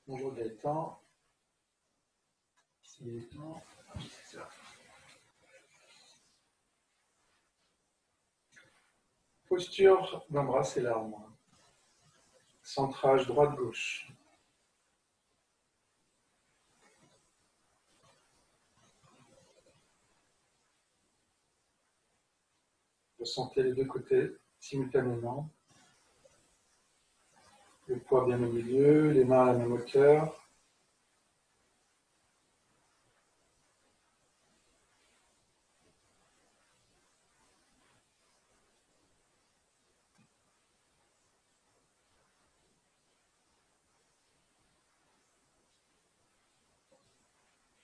Bonjour Gaëtan. Ici Gaëtan. C'est ça. Posture d'embrasser l'arbre. Centrage droite-gauche. Ressentez les deux côtés simultanément. Le poids bien au milieu, les mains à la même hauteur.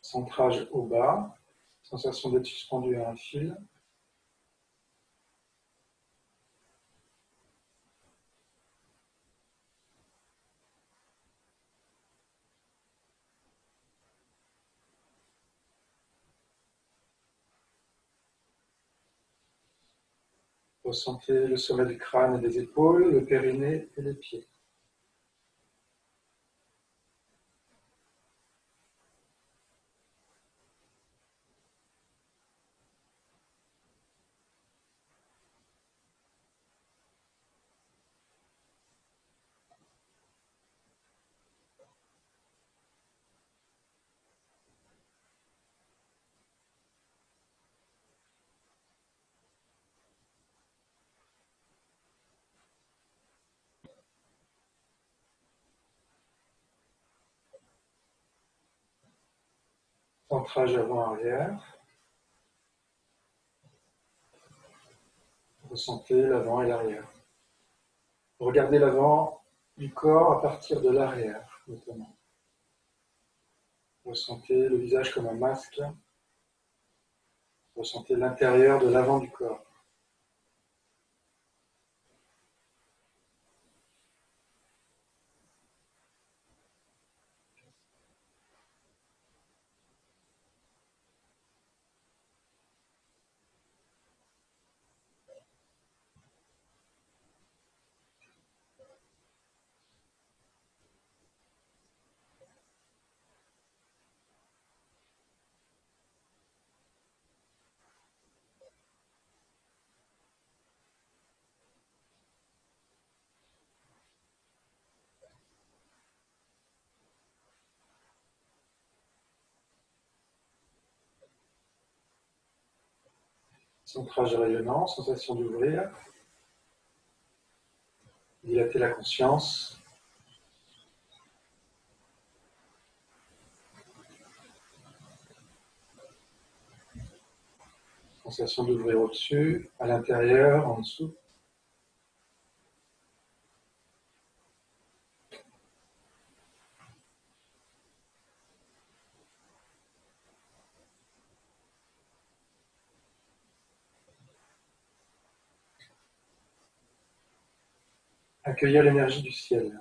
Centrage au bas. Sensation d'être suspendu à un fil. Ressentez le sommet du crâne et des épaules, le périnée et les pieds. Centrage avant-arrière. Ressentez l'avant et l'arrière. Regardez l'avant du corps à partir de l'arrière, notamment. Ressentez le visage comme un masque. Ressentez l'intérieur de l'avant du corps. Centrage rayonnant, sensation d'ouvrir. Dilater la conscience. Sensation d'ouvrir au-dessus, à l'intérieur, en dessous. Accueillir l'énergie du ciel.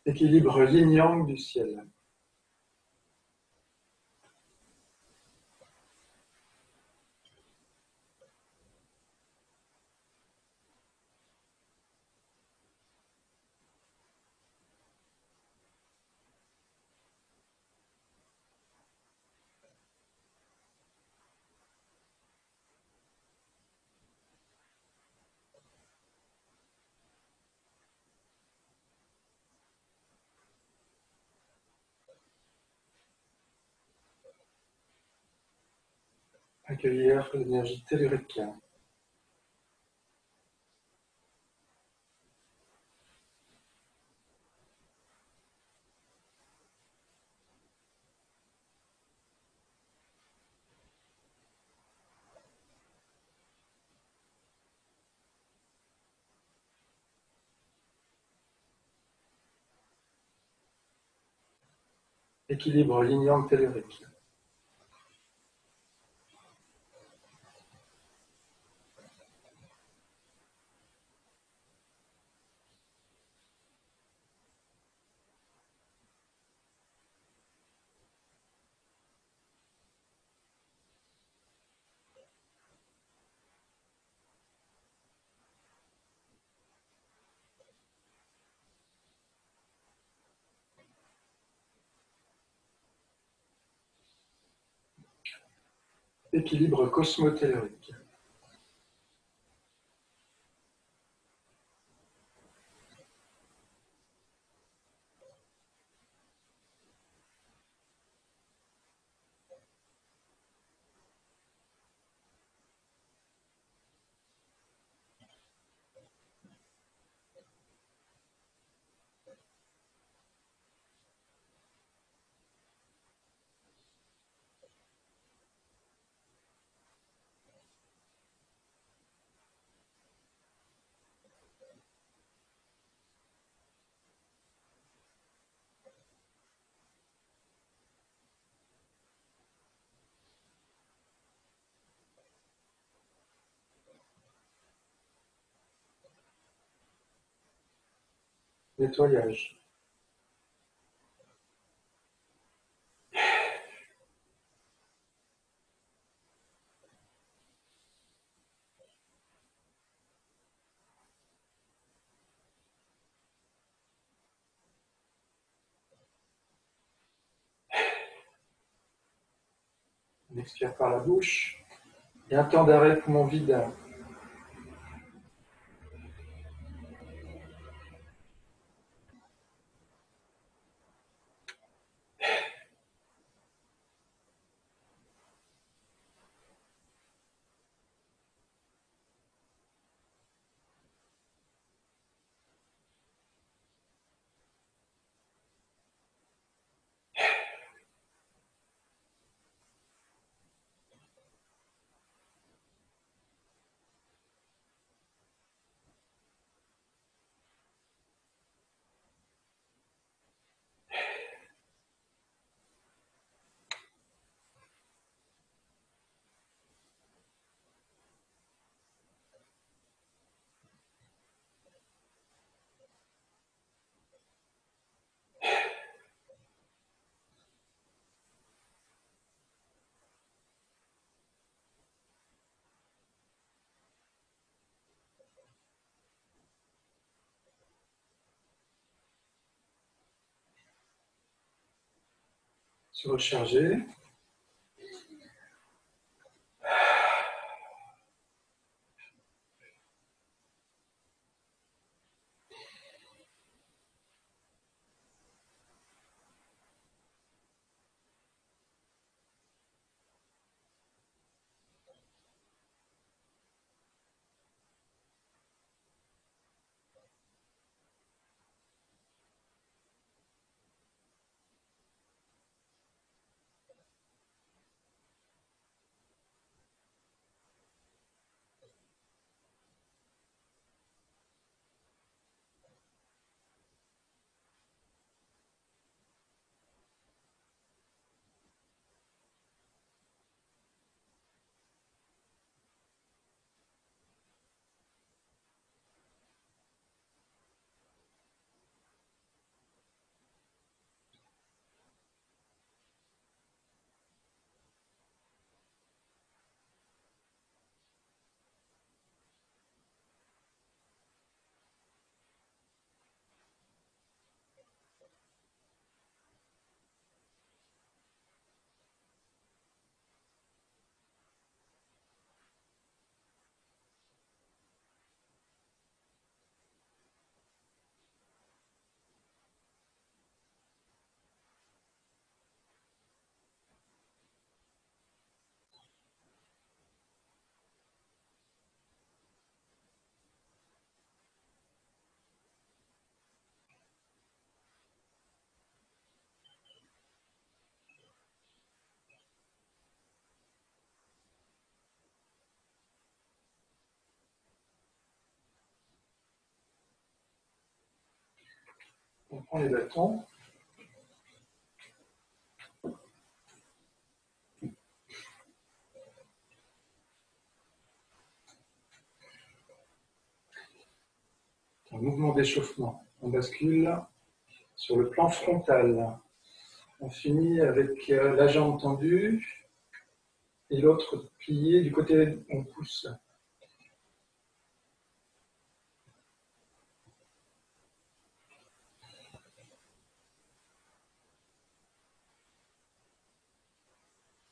Équilibre yin-yang du ciel. Accueillir l'énergie tellurique. Équilibre yin-yang tellurique. Équilibre cosmotellurique. Nettoyage. On expire par la bouche. Et un temps d'arrêt poumon vide. Se recharger. On prend les bâtons. Un mouvement d'échauffement. On bascule sur le plan frontal. On finit avec la jambe tendue et l'autre pliée du côté où on pousse.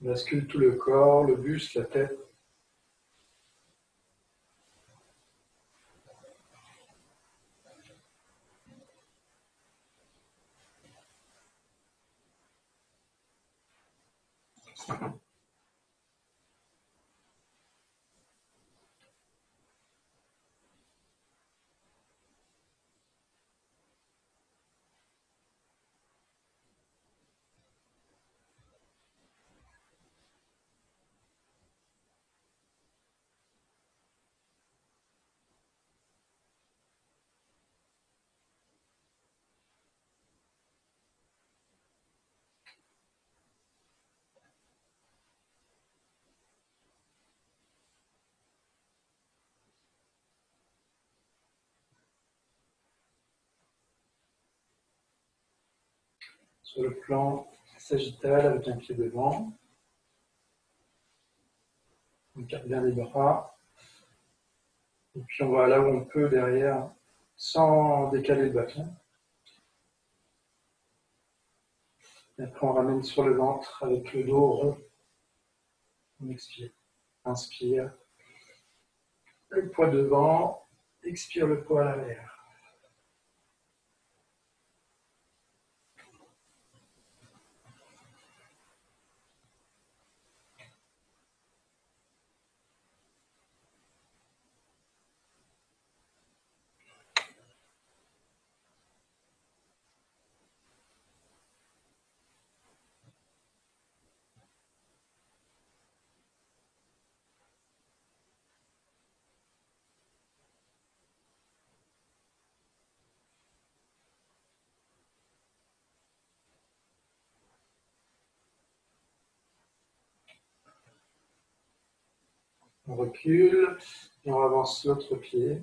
On bascule tout le corps, le buste, la tête. Sur le plan sagittal avec un pied devant. On garde bien les bras. Et puis on va là où on peut derrière, sans décaler le bâton. Et après on ramène sur le ventre avec le dos rond. On expire. Inspire. Le poids devant. Expire le poids à l'arrière. On recule et on avance l'autre pied.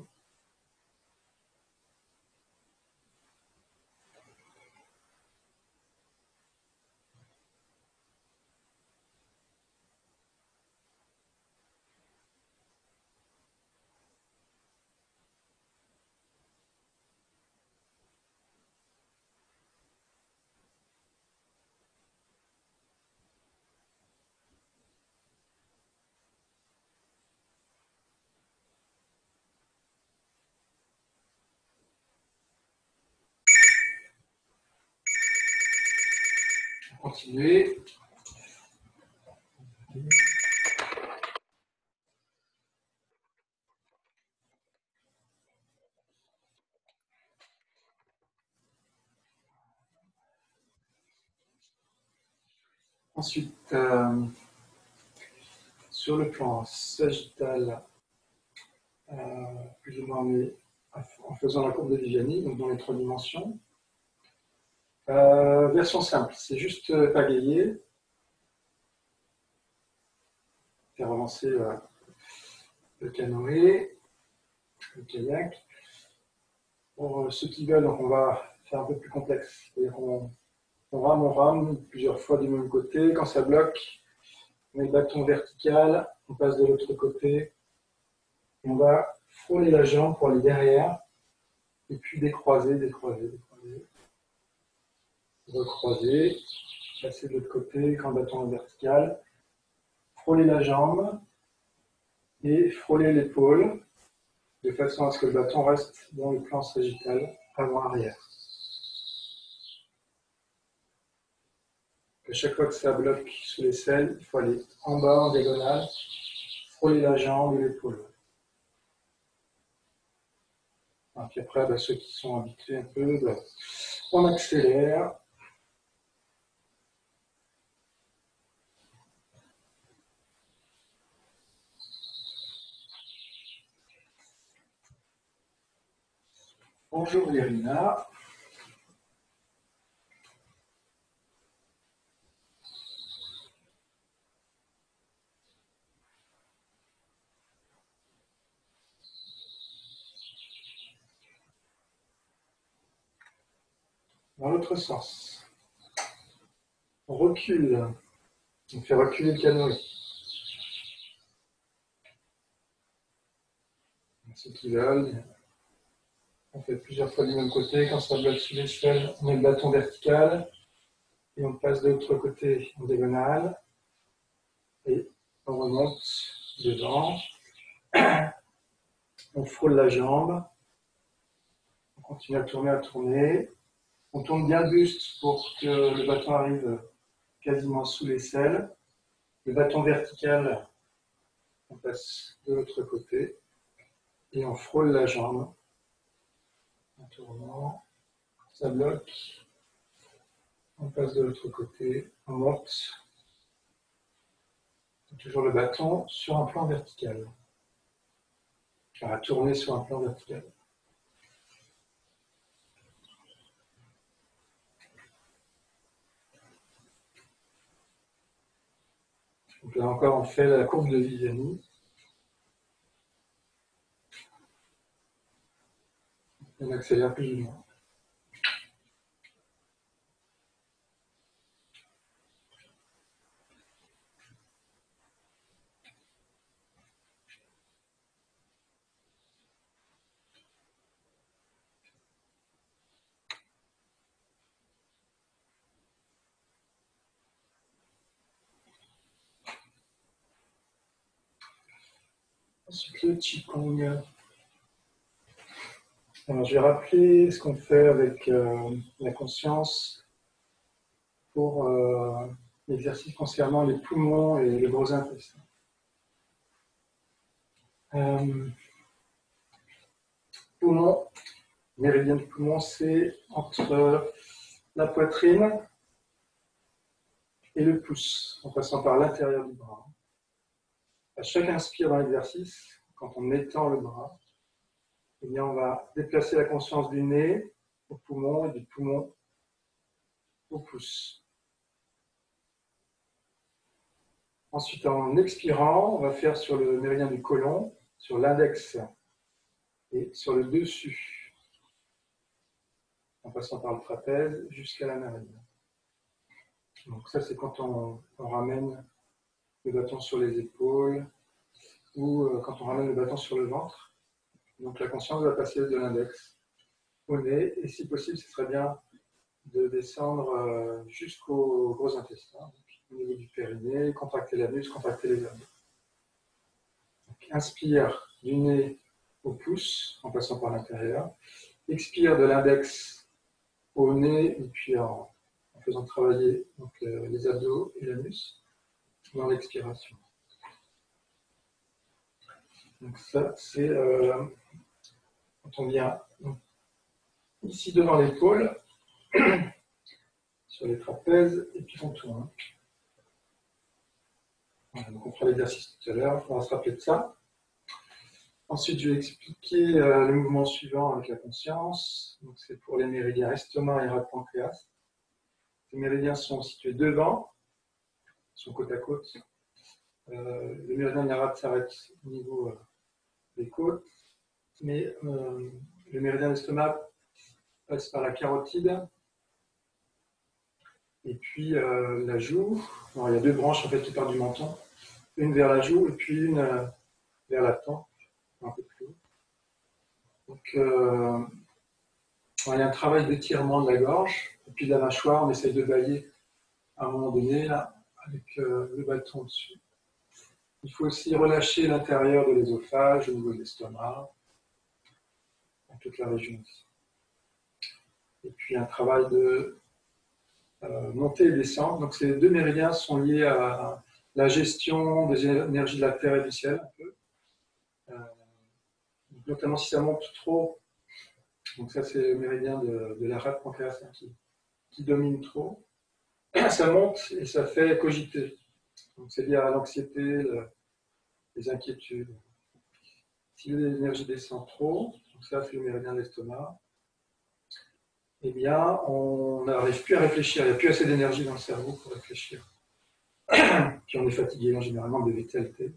Continuez. Ensuite, sur le plan sagittal, plus ou moins en faisant la courbe de Viviani, donc dans les 3 dimensions. Version simple, c'est juste pagayer, faire avancer le canoë, le kayak. Pour ceux qui veulent, on va faire un peu plus complexe. C'est-à-dire qu'on on rame plusieurs fois du même côté. Quand ça bloque, on met le bâton vertical, on passe de l'autre côté. Et on va frôler la jambe pour aller derrière. Et puis décroiser, décroiser, décroiser. Recroiser, passer de l'autre côté quand le bâton est vertical. Frôler la jambe et frôler l'épaule de façon à ce que le bâton reste dans le plan sagittal avant-arrière. À chaque fois que ça bloque sous l'aisselle, il faut aller en bas en diagonale, frôler la jambe et l'épaule. Et puis après, ceux qui sont habitués un peu, on accélère. Bonjour Irina. Dans l'autre sens. On recule. On fait reculer le canoë. Ceux qui veulent, on fait plusieurs fois du même côté. Quand ça bloque sous l'échelle, on met le bâton vertical et on passe de l'autre côté en diagonale. Et on remonte devant. On frôle la jambe. On continue à tourner. On tourne bien le buste pour que le bâton arrive quasiment sous l'aisselle. Le bâton vertical, on passe de l'autre côté. Et on frôle la jambe. En tournant. Ça bloque. On passe de l'autre côté. On monte. Toujours le bâton sur un plan vertical. On va tourner sur un plan vertical. Donc là encore, on fait la courbe de Viviani. On accélère plus ou moins. Ensuite, le Qigong. Alors, je vais rappeler ce qu'on fait avec la conscience pour l'exercice concernant les poumons et le gros intestin. Poumon, méridien du poumon, c'est entre la poitrine et le pouce, en passant par l'intérieur du bras. À chaque inspire dans l'exercice, quand on étend le bras, eh bien, on va déplacer la conscience du nez au poumon et du poumon au pouce. Ensuite, en expirant, on va faire sur le méridien du côlon, sur l'index et sur le dessus, en passant par le trapèze jusqu'à la narine. Donc ça, c'est quand on ramène le bâton sur les épaules ou quand on ramène le bâton sur le ventre. Donc la conscience va passer de l'index au nez et si possible, ce serait bien de descendre jusqu'au gros intestin, donc, au niveau du périnée, contracter l'anus, contracter les abdos. Inspire du nez au pouce en passant par l'intérieur. Expire de l'index au nez et puis en faisant travailler donc, les abdos et l'anus dans l'expiration. Donc ça, c'est quand on vient ici devant l'épaule, sur les trapèzes, et puis on tourne. Voilà, donc on fera l'exercice tout à l'heure, il faudra se rappeler de ça. Ensuite, je vais expliquer le mouvement suivant avec la conscience. Donc, c'est pour les méridiens estomac et rate pancréas. Ces méridiens sont situés devant, sont côte à côte. Le méridien de la rate s'arrête au niveau des côtes, mais le méridien de l'estomac passe par la carotide et puis la joue. Alors, il y a deux branches en fait qui partent du menton, une vers la joue et puis une vers la tempe, un peu plus haut. Donc, il y a un travail d'étirement de la gorge et puis de la mâchoire. On essaye de bailler à un moment donné là, avec le bâton dessus. Il faut aussi relâcher l'intérieur de l'ésophage au niveau de l'estomac, dans toute la région ici. Et puis un travail de montée et descente. Donc ces deux méridiens sont liés à la gestion des énergies de la terre et du ciel, un peu. Notamment si ça monte trop. Donc ça c'est le méridien de la rate pancréas qui domine trop. Ça monte et ça fait cogiter. Donc c'est lié à l'anxiété, les inquiétudes. Si l'énergie descend trop, donc ça c'est le méridien de l'estomac, eh bien on n'arrive plus à réfléchir, il n'y a plus assez d'énergie dans le cerveau pour réfléchir. Puis on est fatigué, généralement de vitalité.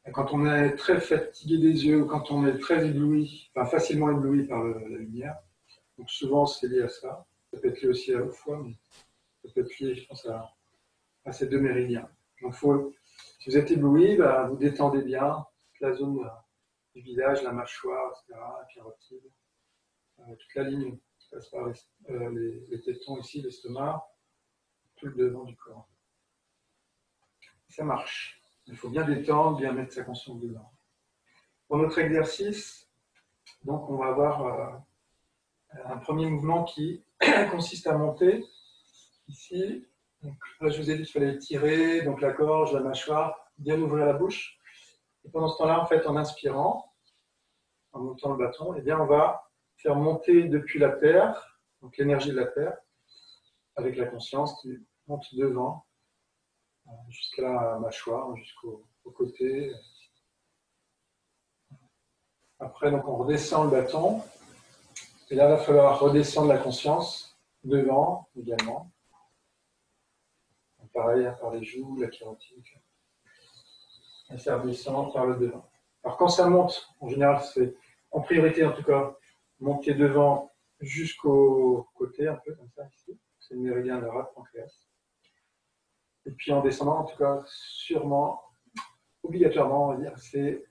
Et quand on est très fatigué des yeux, ou quand on est très ébloui, enfin facilement ébloui par la lumière, donc souvent c'est lié à ça. Ça peut être lié aussi au foie, mais ça peut être lié, je pense, à ces deux méridiens. Donc si vous êtes ébloui, vous détendez bien la zone du visage, la mâchoire, etc., la carotide, toute la ligne qui passe par les tétons ici, l'estomac, tout le devant du corps. Ça marche. Il faut bien détendre, bien mettre sa conscience dedans. Pour notre exercice, donc on va avoir un premier mouvement qui consiste à monter ici. Donc, là, je vous ai dit qu'il fallait tirer, donc la gorge, la mâchoire, bien ouvrir la bouche. Et pendant ce temps-là, en fait, en inspirant, en montant le bâton, eh bien, on va faire monter depuis la terre, donc l'énergie de la terre, avec la conscience qui monte devant, jusqu'à la mâchoire, jusqu'au côté. Après, donc, on redescend le bâton. Et là, il va falloir redescendre la conscience devant également. Donc, pareil, par les joues, la carotide. Et ça redescend par le devant. Alors, quand ça monte, en général, c'est en priorité, en tout cas, monter devant jusqu'au côté, un peu comme ça, ici. C'est le méridien de la pancréas. Et puis, en descendant, en tout cas, sûrement, obligatoirement, on va dire, c'est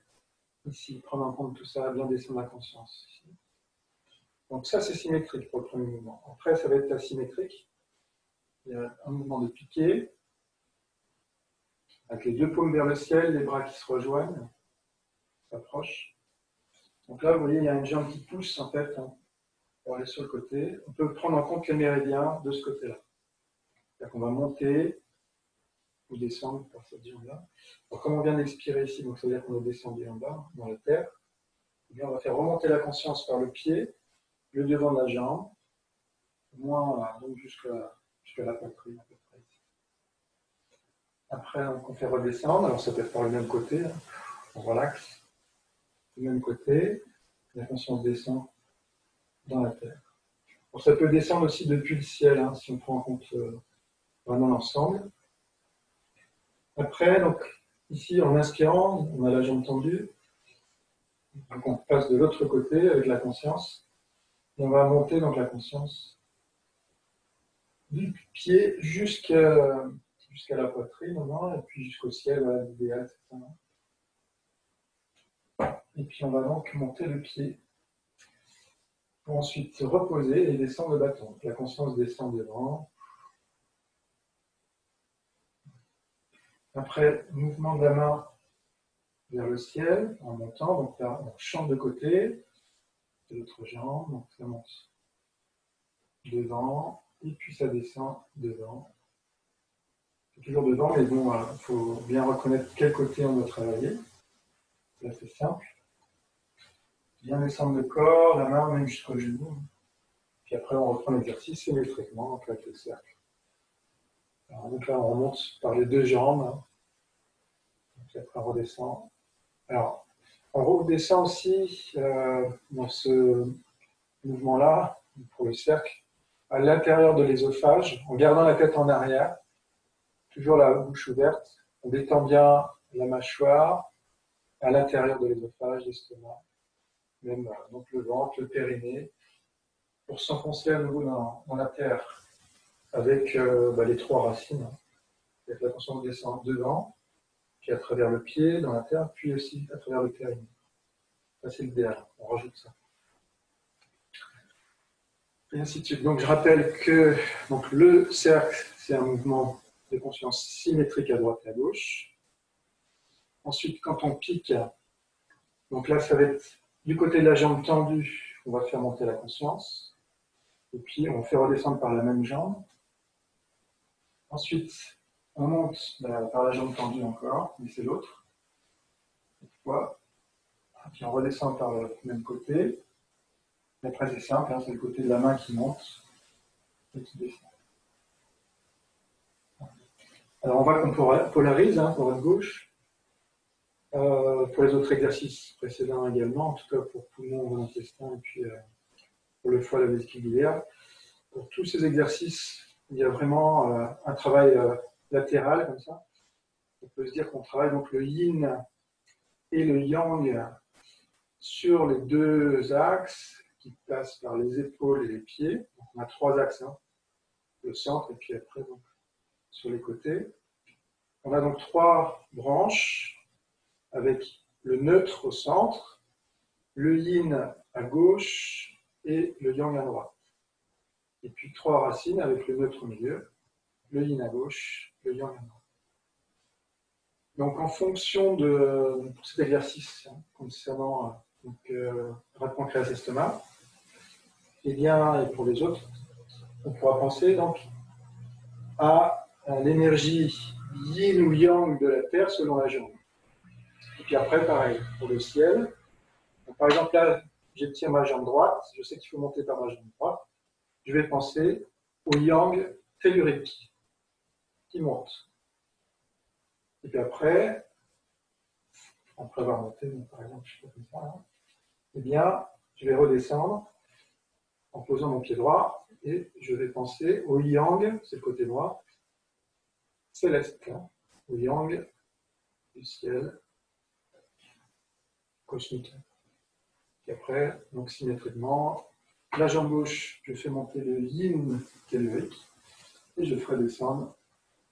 ici, prendre en compte tout ça, bien descendre la conscience. Ici. Donc ça, c'est symétrique pour le premier mouvement. Après, ça va être asymétrique. Il y a un mouvement de piqué, avec les deux paumes vers le ciel, les bras qui se rejoignent, s'approchent. Donc là, vous voyez, il y a une jambe qui pousse, en fait, pour aller sur le côté. On peut prendre en compte les méridiens de ce côté-là. C'est-à-dire qu'on va monter ou descendre par cette jambe-là. Alors, comme on vient d'expirer ici, donc ça veut dire qu'on est descendu en bas, dans la terre, eh bien, on va faire remonter la conscience par le pied, le devant de la jambe, moins donc jusqu'à la poitrine à peu près. Après, on fait redescendre, alors ça peut être par le même côté, hein. On relaxe, du même côté, la conscience descend dans la terre. Bon, ça peut descendre aussi depuis le ciel, hein, si on prend en compte vraiment l'ensemble. Après, donc, ici, en inspirant, on a la jambe tendue, donc on passe de l'autre côté avec la conscience, et on va monter donc la conscience du pied jusqu'à la poitrine, et puis jusqu'au ciel, voilà, l'idéal, c'est ça. Et puis on va donc monter le pied pour ensuite se reposer et descendre le bâton. La conscience descend devant. Après, mouvement de la main vers le ciel en montant. Donc là, on chante de côté, de l'autre jambe. Donc ça monte devant et puis ça descend devant. C'est toujours devant, mais bon, il faut bien reconnaître quel côté on doit travailler. Là, c'est simple. Bien descendre le corps, la main même jusqu'au genou. Puis après, on reprend l'exercice symétriquement, donc avec le cercle. Alors, donc là, on remonte par les deux jambes. Donc après, on redescend. Alors, on redescend aussi dans ce mouvement-là, pour le cercle, à l'intérieur de l'ésophage, en gardant la tête en arrière, toujours la bouche ouverte. On détend bien la mâchoire à l'intérieur de l'ésophage, l'estomac, même donc le ventre, le périnée, pour s'enfoncer à nouveau dans la terre avec les trois racines. Avec la conscience descend devant, puis à travers le pied, dans la terre, puis aussi à travers le périnée. Ça, c'est l'idéal. On rajoute ça. Et ainsi de suite. Donc, je rappelle que donc, le cercle, c'est un mouvement de conscience symétrique à droite et à gauche. Ensuite, quand on pique, donc là, ça va être du côté de la jambe tendue, on va faire monter la conscience. Et puis, on fait redescendre par la même jambe. Ensuite, on monte par la jambe tendue encore, mais c'est l'autre. Puis on redescend par le même côté. Et après, c'est simple, hein, c'est le côté de la main qui monte et qui descend. Alors, on voit qu'on polarise pour la gauche. Pour les autres exercices précédents également, en tout cas pour poumon, l'intestin et puis pour le foie, la vésicule biliaire. Pour tous ces exercices, il y a vraiment un travail latéral comme ça. On peut se dire qu'on travaille donc le yin et le yang sur les deux axes qui passent par les épaules et les pieds. Donc, on a trois axes, hein, le centre et puis après donc, sur les côtés. On a donc trois branches avec le neutre au centre, le yin à gauche et le yang à droite. Et puis trois racines avec le neutre au milieu, le yin à gauche, le yang à droite. Donc, en fonction de pour cet exercice concernant pancréas estomac, et bien, et pour les autres, on pourra penser donc à l'énergie yin ou yang de la Terre selon la jambe. Et puis après, pareil, pour le ciel. Donc, par exemple, là, j'étire ma jambe droite. Je sais qu'il faut monter par ma jambe droite. Je vais penser au yang tellurique qui monte. Et puis après avoir monté, par exemple, je fais comme ça, hein, eh bien, je vais redescendre en posant mon pied droit et je vais penser au yang, c'est le côté droit, céleste, hein, au yang du ciel cosmique. Et après, donc symétriquement, la jambe gauche, je fais monter le yin tellurique et je ferai descendre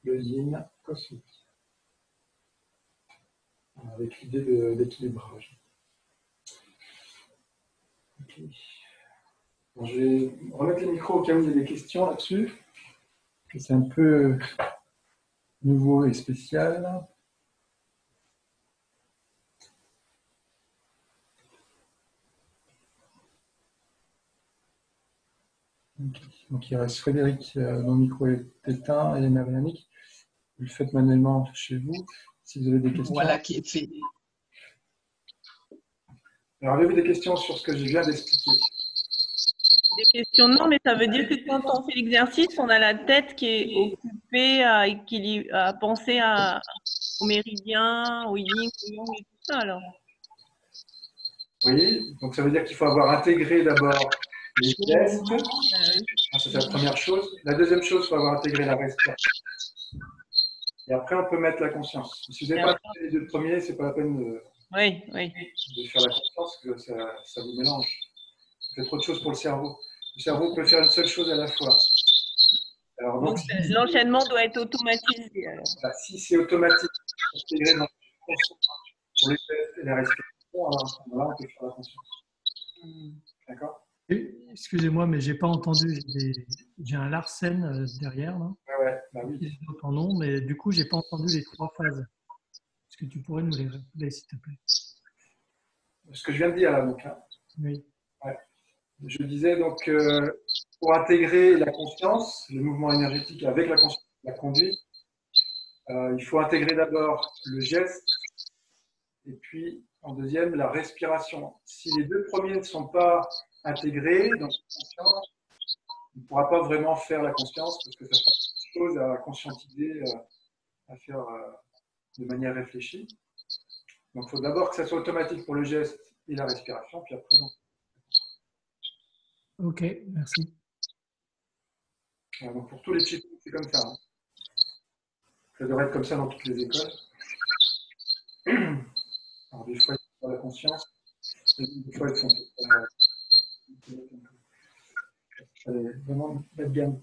le yin cosmique. Avec l'idée d'équilibrage. Okay. Bon, je vais remettre les micros au cas où il y a des questions là-dessus. C'est un peu nouveau et spécial. Okay. Donc il reste Frédéric dont le micro est éteint et Marianique. Vous le faites manuellement chez vous. Si vous avez des questions. Voilà qui est fait. Alors, avez-vous des questions sur ce que je viens d'expliquer? Des questions, non, mais ça veut dire que quand on fait l'exercice, on a la tête qui est occupée à penser au méridien, au yin, au yang et tout ça, alors. Oui, donc ça veut dire qu'il faut avoir intégré d'abord les gestes. C'est la première chose. La deuxième chose, il faut avoir intégré la respiration. Et après, on peut mettre la conscience. Si vous n'avez pas fait les deux premiers, ce n'est pas la peine de faire la conscience, que ça vous mélange. Ça fait trop de choses pour le cerveau. Le cerveau peut faire une seule chose à la fois. Alors, donc l'enchaînement doit être automatisé. Alors. Voilà, si c'est automatique, intégré dans pour les gestes et la respiration, alors à ce moment-là, on peut faire la conscience. D'accord? Excusez-moi, mais je n'ai pas entendu. J'ai un Larsen derrière. Là. Ouais, bah oui. Ton nom, mais du coup, je n'ai pas entendu les 3 phases. Est-ce que tu pourrais nous les rappeler, s'il te plaît? Ce que je viens de dire là, donc. Hein. Oui. Ouais. Je disais donc, pour intégrer la conscience, le mouvement énergétique avec la conscience, la conduite, il faut intégrer d'abord le geste et puis en deuxième la respiration. Si les deux premiers ne sont pas intégrés dans la conscience, on ne pourra pas vraiment faire la conscience parce que ça sera quelque chose à conscientiser, à faire de manière réfléchie. Donc il faut d'abord que ça soit automatique pour le geste et la respiration, puis après donc. Ok, merci. Donc pour tous les chiffres, c'est comme ça. Hein. Ça devrait être comme ça dans toutes les écoles. Alors des fois, il faut faire la conscience, et des fois, il faut vraiment bas de gamme.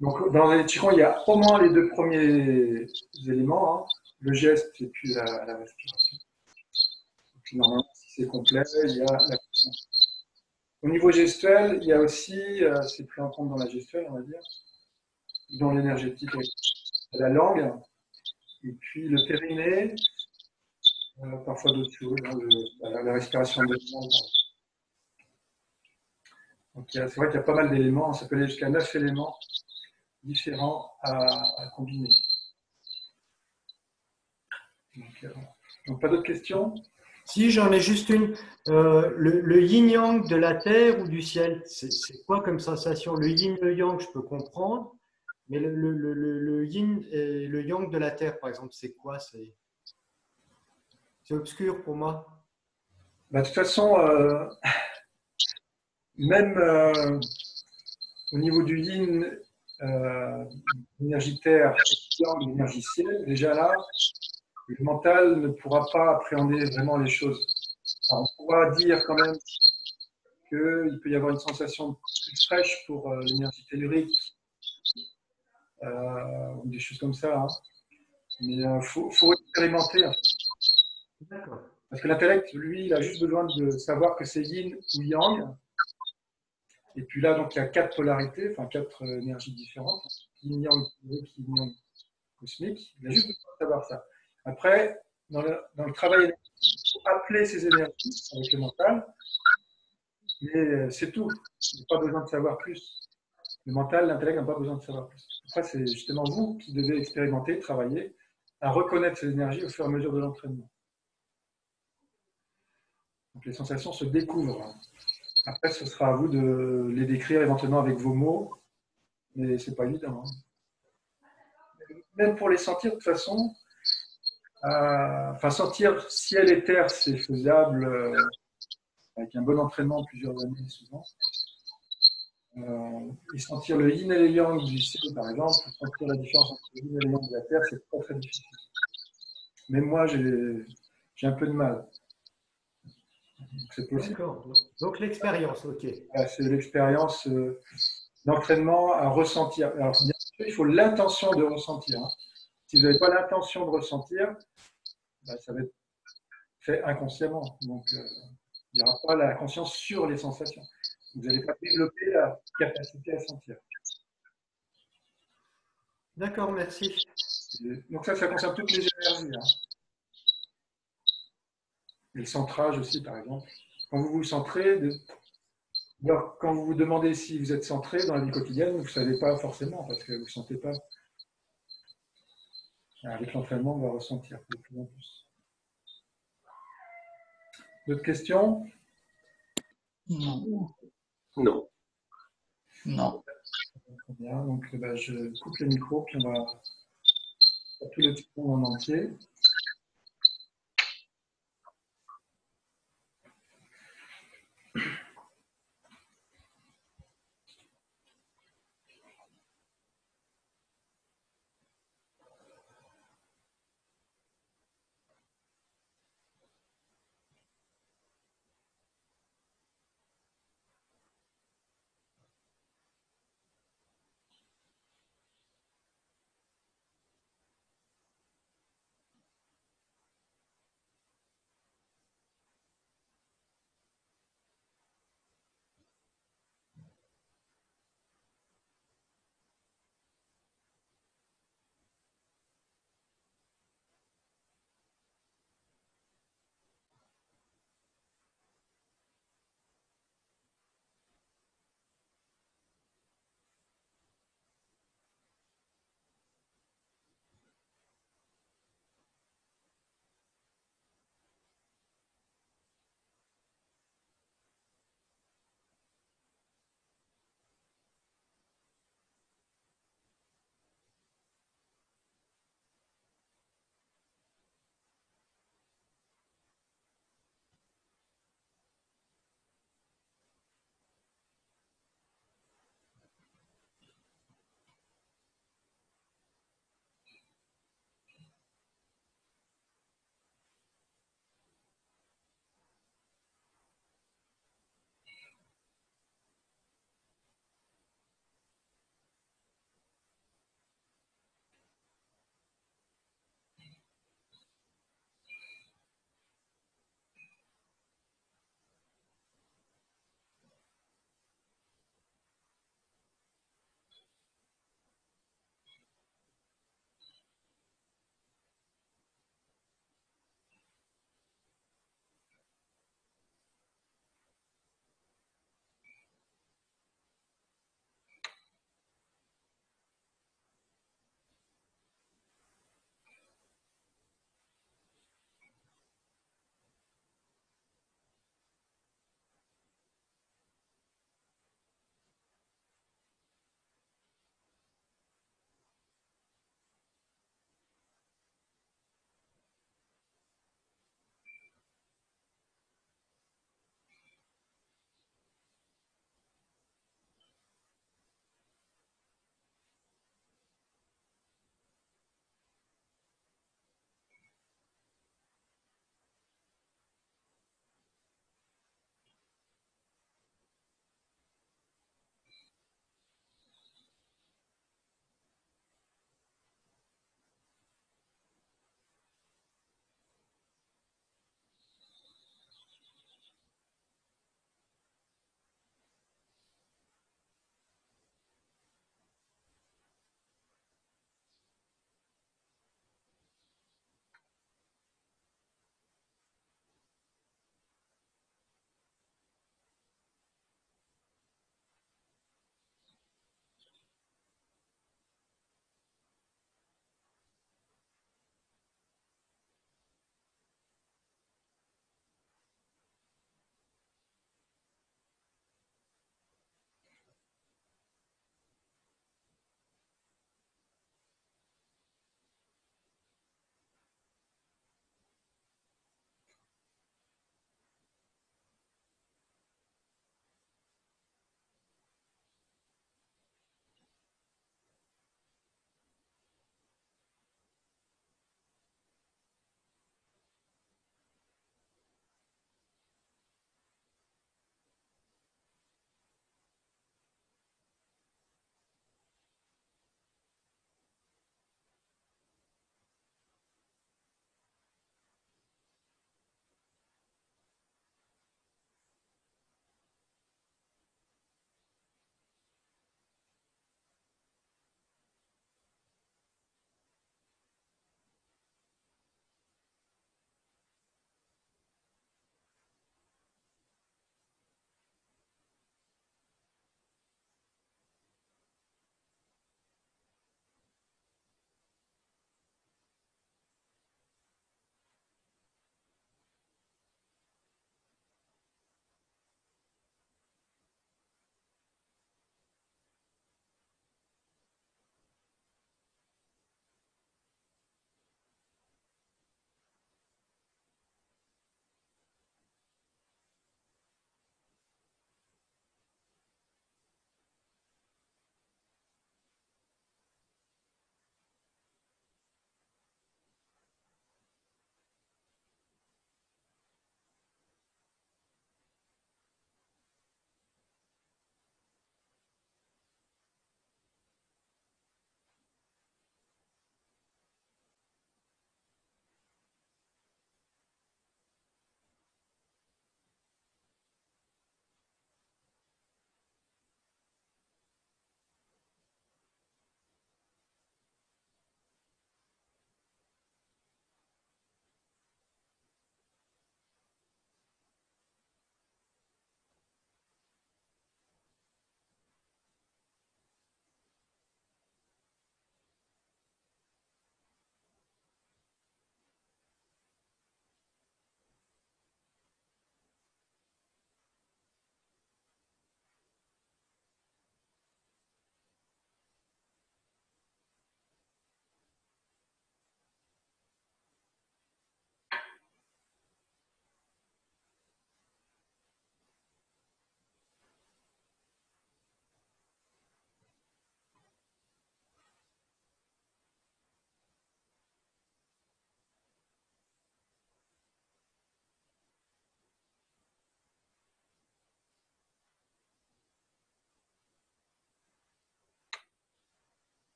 Donc dans les Qigong, il y a au moins les deux premiers éléments, hein, le geste et puis la respiration. Et puis normalement, si c'est complet, il y a la conscience. Au niveau gestuel, il y a aussi, c'est pris en compte dans la gestuelle, on va dire, dans l'énergétique, la langue, et puis le périnée, parfois d'autres choses, hein, la respiration de la langue. Donc c'est vrai qu'il y a pas mal d'éléments, ça peut aller jusqu'à 9 éléments différents à combiner. Donc pas d'autres questions? Si, j'en ai juste une. Le yin-yang de la terre ou du ciel, c'est quoi comme sensation? Le yin, le yang, je peux comprendre, mais le yin et le yang de la terre, par exemple, c'est quoi? C'est obscur pour moi. Bah, de toute façon, même au niveau du yin, l'énergie terre, et l'énergie ciel, déjà là, le mental ne pourra pas appréhender vraiment les choses. Alors, on pourra dire quand même qu'il peut y avoir une sensation plus fraîche pour l'énergie tellurique, ou des choses comme ça. Hein. Mais il faut expérimenter. En fait. D'accord. Parce que l'intellect, lui, il a juste besoin de savoir que c'est yin ou yang. Et puis là, donc, il y a 4 polarités, enfin 4 énergies différentes. Yin, yang, yin, yang, cosmique. Il a juste besoin de savoir ça. Après, dans le travail énergétique, il faut appeler ces énergies avec le mental, mais c'est tout. Il n'y a pas besoin de savoir plus. Le mental, l'intellect n'ont pas besoin de savoir plus. Après, c'est justement vous qui devez expérimenter, travailler à reconnaître ces énergies au fur et à mesure de l'entraînement. Donc les sensations se découvrent. Après, ce sera à vous de les décrire éventuellement avec vos mots, mais c'est pas évident. Même pour les sentir, de toute façon, sentir ciel et terre, c'est faisable avec un bon entraînement plusieurs années souvent. Et sentir le yin et le yang du ciel, par exemple, sentir la différence entre le yin et le yang de la terre, c'est très très difficile. Même moi, j'ai un peu de mal. C'est possible. D'accord. Donc l'expérience, ok. C'est l'expérience d'entraînement à ressentir. Alors, bien sûr, il faut l'intention de ressentir. Hein. Si vous n'avez pas l'intention de ressentir, ça va être fait inconsciemment. Donc, il n'y aura pas la conscience sur les sensations. Vous n'allez pas développer la capacité à sentir. D'accord, merci. Donc ça concerne toutes les énergies. Hein. Et le centrage aussi, par exemple. Quand vous vous centrez, alors, quand vous vous demandez si vous êtes centré dans la vie quotidienne, vous ne savez pas forcément, parce que vous ne sentez pas. Avec l'entraînement, on va ressentir de plus en plus. D'autres questions? Non. Non. Non. Très bien, donc je coupe le micro, puis on va faire tout le petit monde en entier.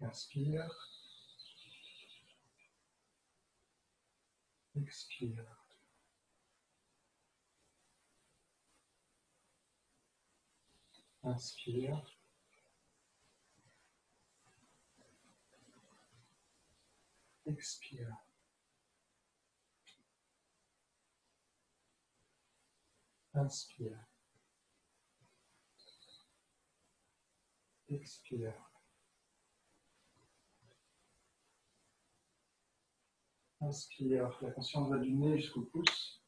Inspire. Expire. Inspire. Expire. Inspire. Expire. Inspire. La conscience va du nez jusqu'au pouce.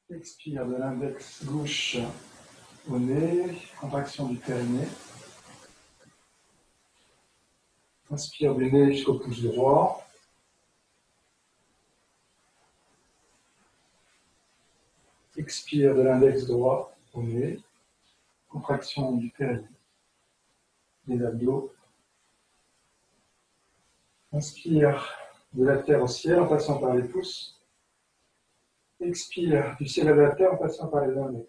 Expire de l'index gauche au nez, contraction du périnée. Inspire du nez jusqu'au pouce droit. Expire de l'index droit au nez, contraction du périnée, des abdos. Inspire de la terre au ciel en passant par les pouces. Expire du ciel à la terre en passant par les index.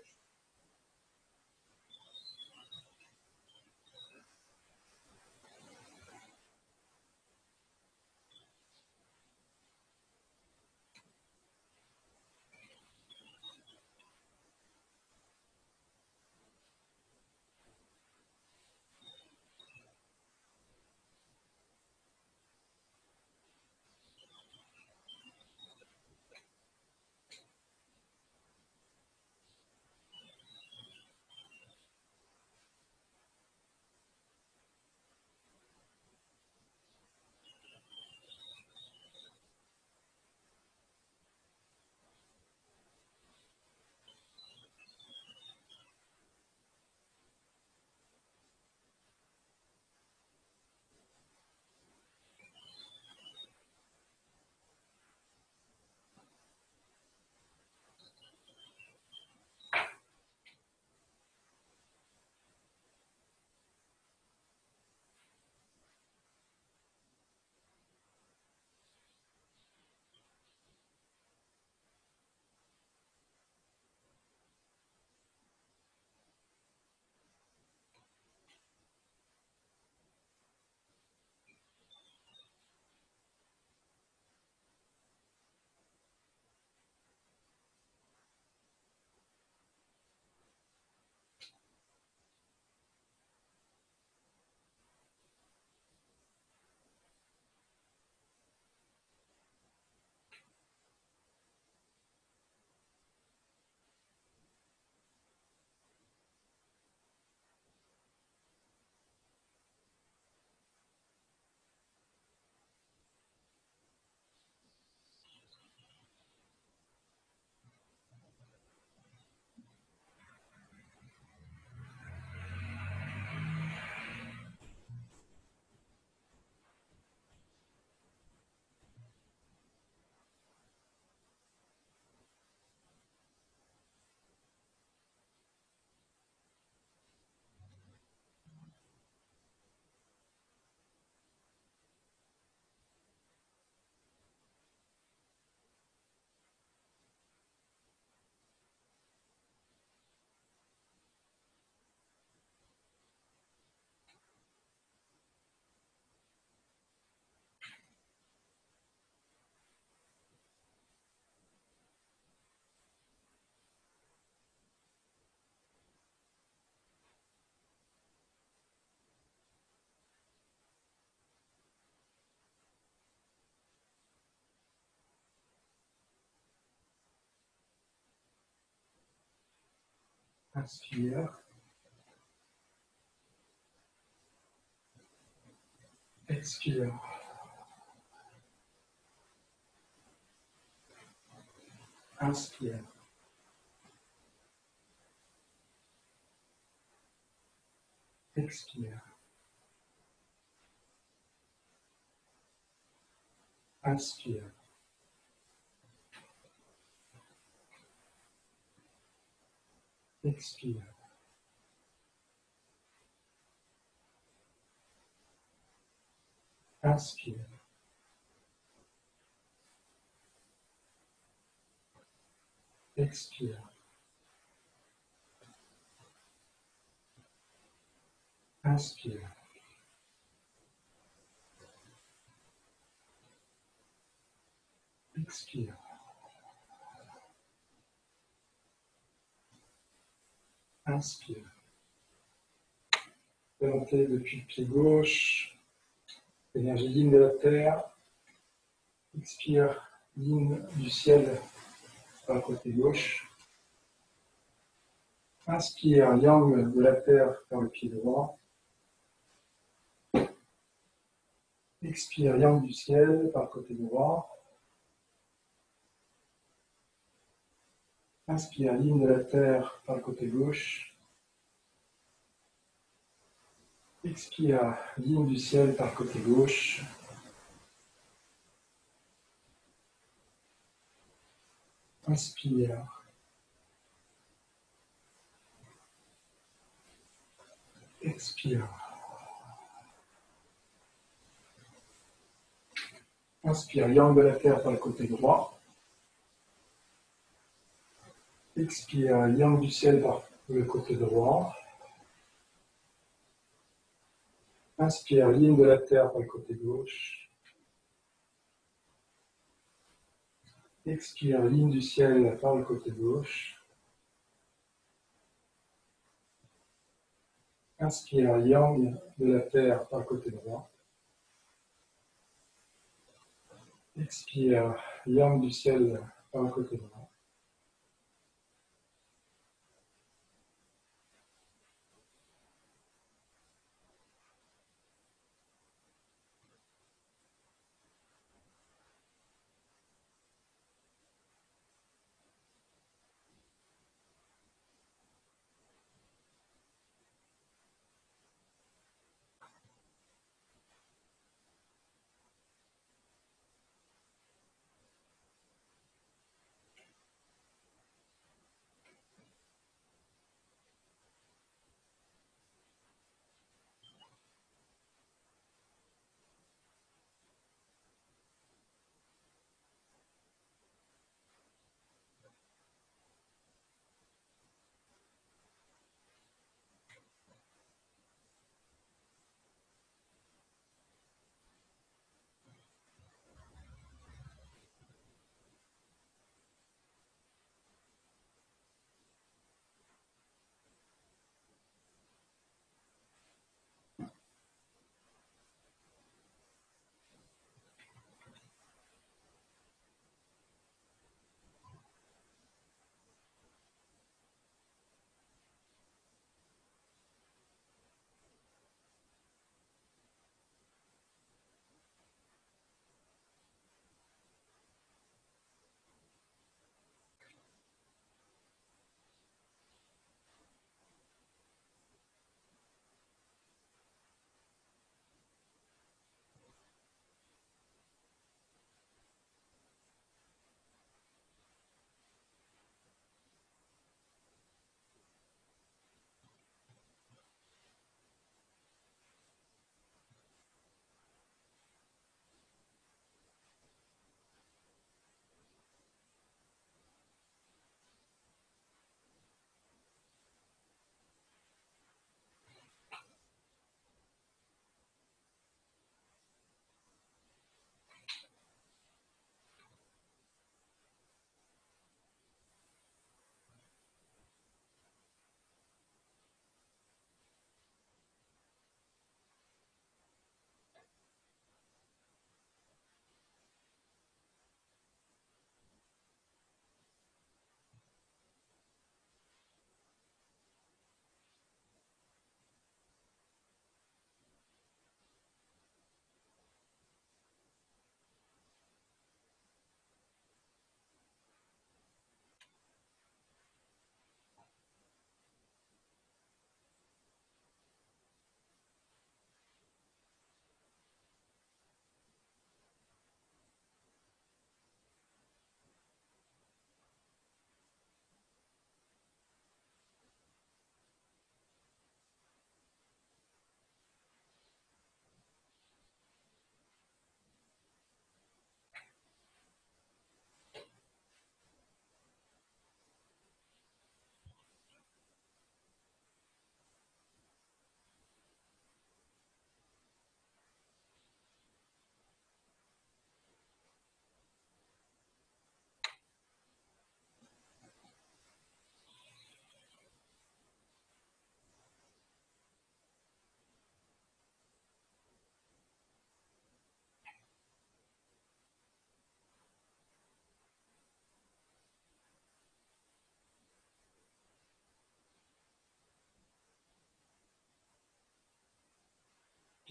Inspire. Expire. Inspire. Expire. Inspire. Expire. Inspire. Expire. Inspire. Expire. Inspire. Remontez depuis le pied gauche, l'énergie yin de la terre. Expire, yin du ciel par le côté gauche. Inspire, yang de la terre par le pied droit. Expire, yang du ciel par le côté droit. Inspire, yin de la terre par le côté gauche. Expire, yin du ciel par le côté gauche. Inspire. Expire. Inspire, yang de la terre par le côté droit. Expire, yang du ciel par le côté droit. Inspire, yin de la terre par le côté gauche. Expire, yin du ciel par le côté gauche. Inspire, yang de la terre par le côté droit. Expire, yang du ciel par le côté droit.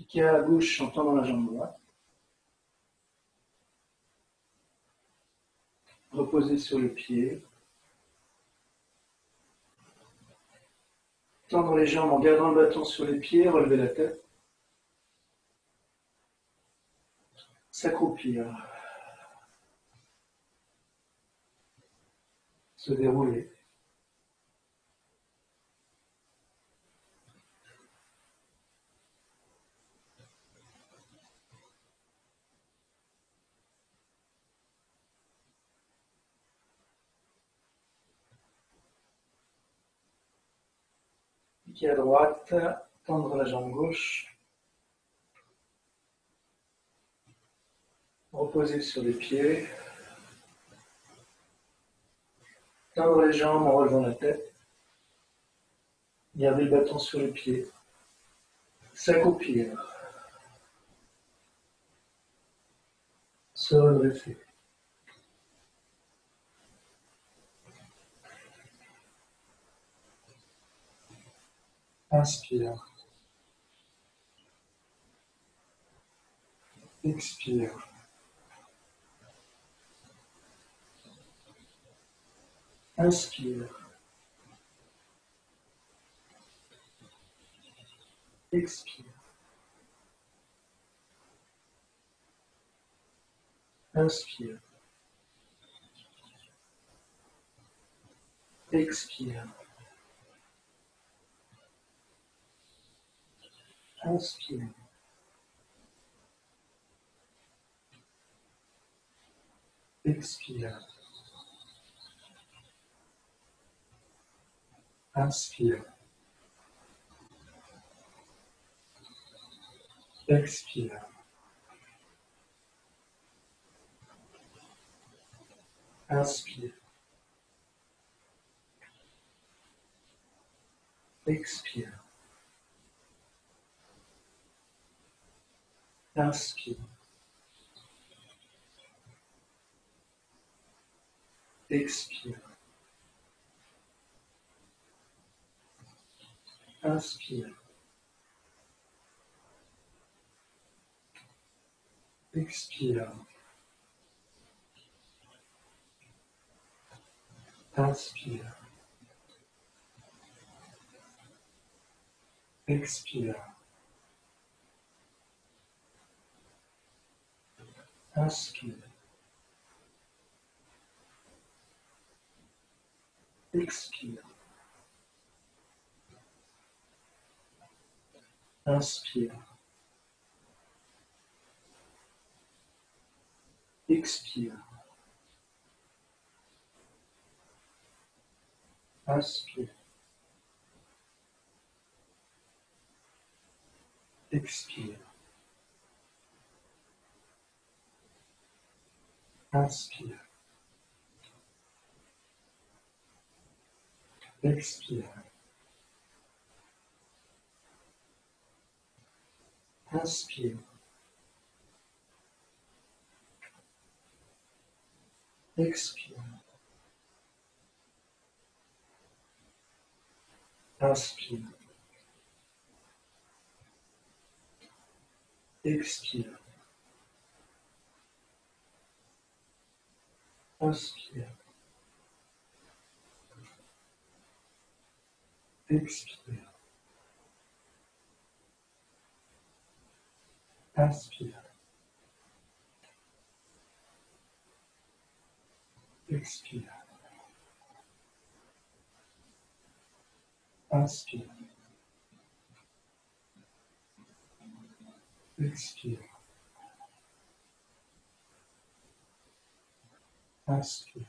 Piquez à gauche en tendant la jambe droite. Reposez sur le pied. Tendre les jambes en gardant le bâton sur les pieds, relevez la tête. S'accroupir. Se dérouler. Piquez à droite, tendre la jambe gauche. Reposez sur les pieds. Tendre les jambes en relevant la tête. Gardez le bâton sur les pieds. S'accroupir. Se redresser. Inspire. Expire. Inspire. Expire. Inspire. Expire. Inspire. Expire. Inspire. Expire. Inspire. Expire. Inspire. Expire. Inspire. Expire. Inspire. Expire. Inspire. Expire. Inspire. Expire. Inspire. Expire. Inspire. Expire. Inspire. Expire. Inspire. Expire. Inspire. Expire. Inspire. Expire. Inspire. Expire. Inspire.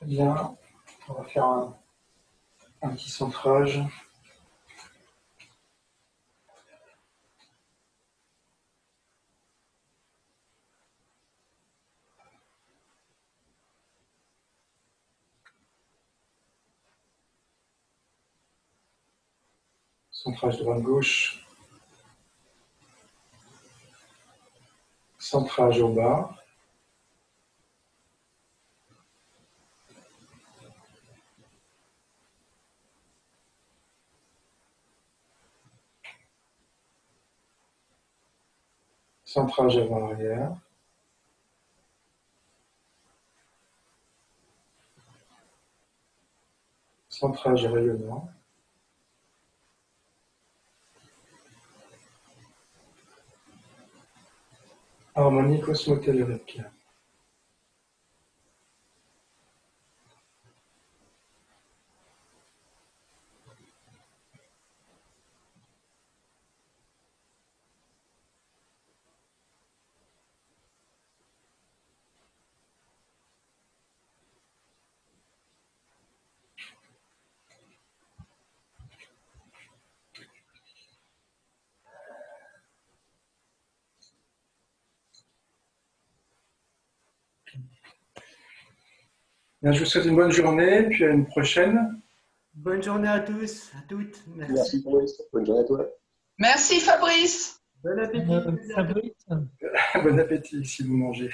Bien. On va faire un petit centrage. Centrage droite-gauche. Centrage au bas. Centrage avant-arrière. Centrage rayonnant. Harmonie osmotellurique. Bien, je vous souhaite une bonne journée, puis à une prochaine. Bonne journée à tous, à toutes. Merci. Merci Fabrice. Bonne journée à toi. Merci Fabrice. Bon appétit. Fabrice, Bon appétit si vous mangez.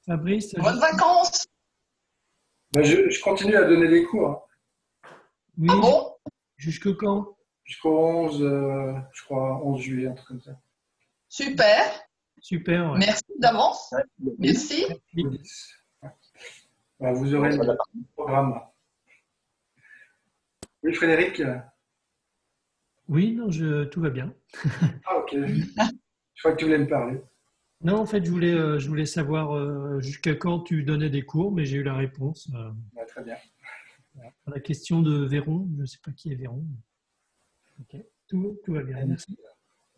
Fabrice, Bonnes vacances. Ben, je continue à donner des cours. Hein. oui, Ah bon? jusque quand? Jusqu'au 11, je crois, 11 juillet, un truc comme ça. Super. Super. Ouais. Merci d'avance. Ouais. Merci. Le 10. Ben, vous aurez le programme. Oui, Frédéric. Oui, non, tout va bien. Ah, ok. Je crois que tu voulais me parler. Non, en fait, je voulais savoir jusqu'à quand tu donnais des cours, mais j'ai eu la réponse. Ben, très bien. À la question de Véron, je ne sais pas qui est Véron. Ok, tout va bien. Merci.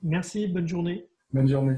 Merci, bonne journée. Bonne journée.